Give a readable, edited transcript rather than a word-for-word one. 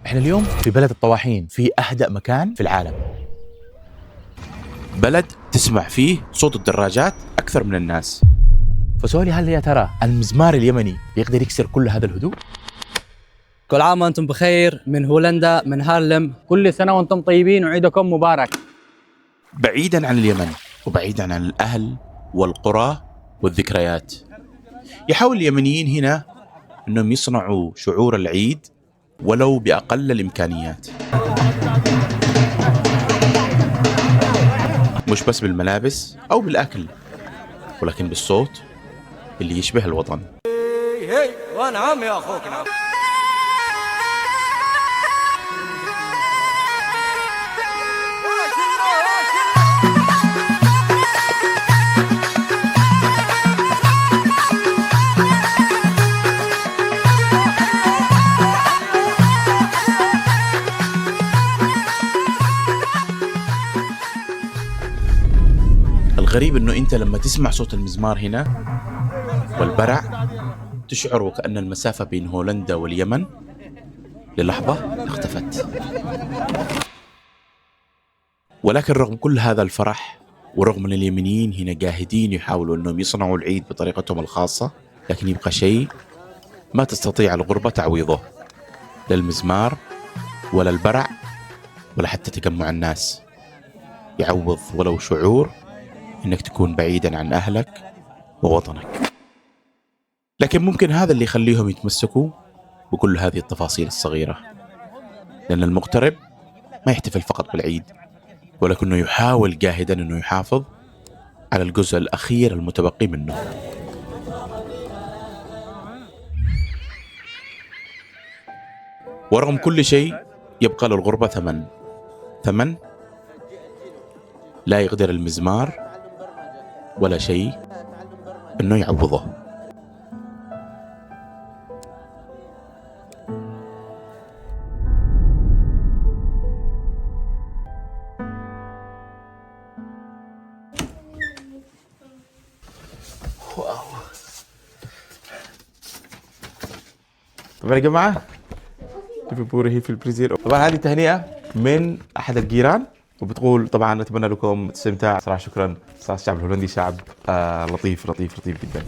احنا اليوم في بلد الطواحين، في أهدأ مكان في العالم. بلد تسمع فيه صوت الدراجات أكثر من الناس. فسؤالي، هل يا ترى المزمار اليمني يقدر يكسر كل هذا الهدوء؟ كل عام وأنتم بخير من هولندا، من هارلم. كل سنة وأنتم طيبين وعيدكم مبارك. بعيدا عن اليمن وبعيدا عن الأهل والقرى والذكريات، يحاول اليمنيين هنا أنهم يصنعوا شعور العيد ولو بأقل الإمكانيات، مش بس بالملابس أو بالأكل، ولكن بالصوت اللي يشبه الوطن. هي وانا عم يا اخوك نعم. الغريب أنه أنت لما تسمع صوت المزمار هنا والبرع تشعر وكأن المسافة بين هولندا واليمن للحظة اختفت. ولكن رغم كل هذا الفرح، ورغم أن اليمنيين هنا جاهدين يحاولوا أنهم يصنعوا العيد بطريقتهم الخاصة، لكن يبقى شيء ما تستطيع الغربة تعويضه، لا المزمار ولا البرع ولا حتى تجمع الناس يعوض ولو شعور إنك تكون بعيدا عن أهلك ووطنك. لكن ممكن هذا اللي يخليهم يتمسكوا بكل هذه التفاصيل الصغيرة، لأن المغترب ما يحتفل فقط بالعيد، ولكنه يحاول جاهدا أنه يحافظ على الجزء الأخير المتبقي منه. ورغم كل شيء يبقى للغربة ثمن لا يقدر المزمار ولا شيء أنه يعوضه. طبعا يا جماعة ليفربول هي في البرازيل. طبعا هذه تهنئة من أحد الجيران، وبتقول طبعا أتمنى لكم استمتاع. صراحة شكرا، صراحة الشعب الهولندي شعب لطيف جدا.